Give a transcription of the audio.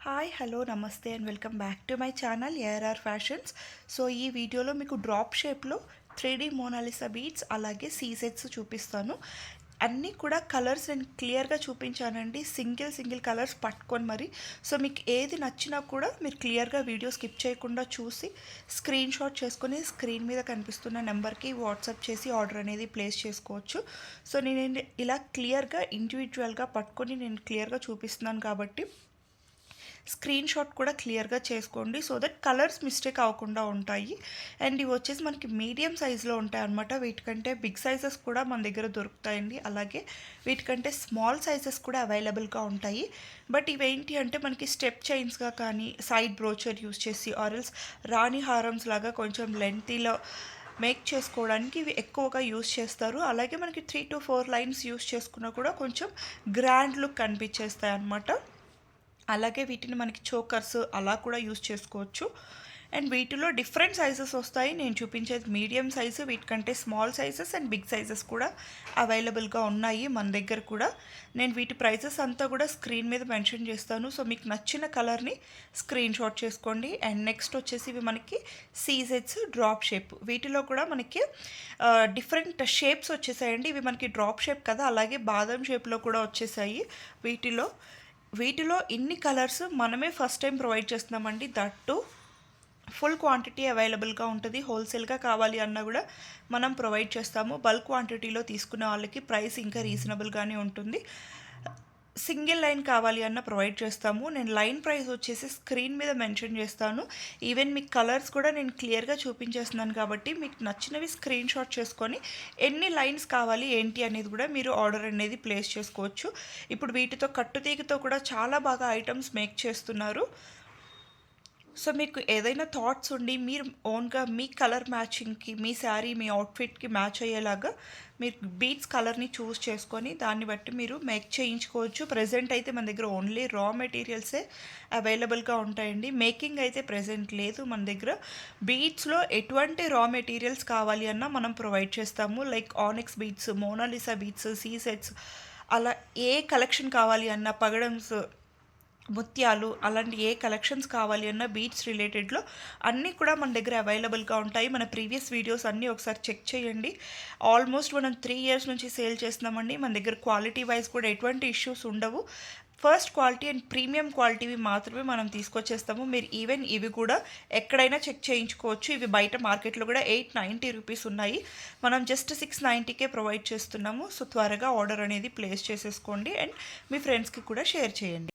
Hi hello నమస్తే and welcome back to my channel ARR fashions. So ఈ వీడియోలో మీకు డ్రాప్ షేప్లో 3D మోనాలిసా బీడ్స్ అలాగే సీసెట్స్ చూపిస్తాను. అన్నీ కూడా కలర్స్ నేను క్లియర్గా చూపించానండి, సింగిల్ కలర్స్ పట్టుకొని మరి. సో మీకు ఏది నచ్చినా కూడా మీరు క్లియర్గా వీడియో స్కిప్ చేయకుండా చూసి స్క్రీన్ షాట్ చేసుకొని స్క్రీన్ మీద కనిపిస్తున్న నెంబర్కి వాట్సాప్ చేసి ఆర్డర్ అనేది ప్లేస్ చేసుకోవచ్చు. సో నేను ఇలా క్లియర్గా ఇండివిజువల్గా పట్టుకొని నేను క్లియర్గా చూపిస్తున్నాను కాబట్టి స్క్రీన్ షాట్ కూడా క్లియర్గా చేసుకోండి, సో దట్ కలర్స్ మిస్టేక్ అవ్వకుండా ఉంటాయి. అండ్ ఇవి వచ్చేసి మనకి మీడియం సైజులో ఉంటాయి అన్నమాట. వీటికంటే బిగ్ సైజెస్ కూడా మన దగ్గర దొరుకుతాయండి, అలాగే వీటికంటే స్మాల్ సైజెస్ కూడా అవైలబుల్గా ఉంటాయి. బట్ ఇవేంటి అంటే మనకి స్టెప్ చైన్స్గా కానీ సైడ్ బ్రోచర్ యూస్ చేసి ఆర్ఎల్స్ రాణి హారమ్స్ లాగా కొంచెం లెంతీలో మేక్ చేసుకోవడానికి ఇవి ఎక్కువగా యూస్ చేస్తారు. అలాగే మనకి 3 to 4 లైన్స్ యూస్ చేసుకున్నా కూడా కొంచెం గ్రాండ్ లుక్ కనిపించేస్తాయి అన్నమాట. అలాగే వీటిని మనకి చోకర్స్ అలా కూడా యూస్ చేసుకోవచ్చు. అండ్ వీటిలో డిఫరెంట్ సైజెస్ వస్తాయి. నేను చూపించేది మీడియం సైజు, వీటికంటే small sizes and big sizes కూడా అవైలబుల్గా ఉన్నాయి మన దగ్గర కూడా. నేను వీటి ప్రైజెస్ అంతా కూడా స్క్రీన్ మీద మెన్షన్ చేస్తాను, సో మీకు నచ్చిన కలర్ని స్క్రీన్ షాట్ చేసుకోండి. అండ్ నెక్స్ట్ వచ్చేసి ఇవి మనకి సీజెట్స్ డ్రాప్ షేప్. వీటిలో కూడా మనకి డిఫరెంట్ షేప్స్ వచ్చేసాయండి. ఇవి మనకి డ్రాప్ షేప్ కదా, అలాగే బాదం షేప్లో కూడా వచ్చేసాయి. వీటిలో ఇన్ని కలర్స్ మనమే ఫస్ట్ టైం ప్రొవైడ్ చేస్తున్నామండి. దట్టు ఫుల్ క్వాంటిటీ అవైలబుల్గా ఉంటుంది. హోల్సేల్గా కావాలి అన్నా కూడా మనం ప్రొవైడ్ చేస్తాము. బల్క్ క్వాంటిటీలో తీసుకునే వాళ్ళకి ప్రైస్ ఇంకా రీజనబుల్గానే ఉంటుంది. సింగిల్ లైన్ కావాలి అన్న ప్రొవైడ్ చేస్తాము. నేను లైన్ ప్రైస్ వచ్చేసి స్క్రీన్ మీద మెన్షన్ చేస్తాను. ఈవెన్ మీకు కలర్స్ కూడా నేను క్లియర్గా చూపించేస్తున్నాను కాబట్టి మీకు నచ్చినవి స్క్రీన్ షాట్ చేసుకొని ఎన్ని లైన్స్ కావాలి ఏంటి అనేది కూడా మీరు ఆర్డర్ అనేది ప్లేస్ చేసుకోవచ్చు. ఇప్పుడు వీటితో కట్టుతీగతో కూడా చాలా బాగా ఐటమ్స్ మేక్ చేస్తున్నారు. సో మీకు ఏదైనా థాట్స్ ఉండి మీరు ఓన్గా మీ కలర్ మ్యాచింగ్కి, మీ శారీ మీ అవుట్ఫిట్కి మ్యాచ్ అయ్యేలాగా మీరు బీడ్స్ కలర్ని చూస్ చేసుకొని దాన్ని బట్టి మీరు మేక్ చేయించుకోవచ్చు. ప్రజెంట్ అయితే మన దగ్గర ఓన్లీ రా మెటీరియల్సే అవైలబుల్గా ఉంటాయండి. మేకింగ్ అయితే ప్రజెంట్ లేదు మన దగ్గర. బీడ్స్లో ఎటువంటి రా మెటీరియల్స్ కావాలి అన్నా మనం ప్రొవైడ్ చేస్తాము. Like onyx beads, Mona Lisa beads, సీసెట్స్, అలా ఏ కలెక్షన్ కావాలి అన్నా, పగడమ్స్, ముత్యాలు, అలాంటి ఏ కలెక్షన్స్ కావాలి అన్న బీడ్స్ రిలేటెడ్లో అన్నీ కూడా మన దగ్గర అవైలబుల్గా ఉంటాయి. మన ప్రీవియస్ వీడియోస్ అన్నీ ఒకసారి చెక్ చేయండి. ఆల్మోస్ట్ మనం 3 years నుంచి సేల్ చేస్తున్నామండి. మన దగ్గర క్వాలిటీ వైజ్ కూడా ఎటువంటి ఇష్యూస్ ఉండవు. ఫస్ట్ క్వాలిటీ అండ్ ప్రీమియం క్వాలిటీవి మాత్రమే మనం తీసుకొచ్చేస్తాము. మీరు ఈవెన్ ఇవి కూడా ఎక్కడైనా చెక్ చేయించుకోవచ్చు. ఇవి బయట మార్కెట్లో కూడా 890 రూపీస్ ఉన్నాయి, మనం జస్ట్ 690కే ప్రొవైడ్ చేస్తున్నాము. సో త్వరగా ఆర్డర్ అనేది ప్లేస్ చేసేసుకోండి అండ్ మీ ఫ్రెండ్స్కి కూడా షేర్ చేయండి.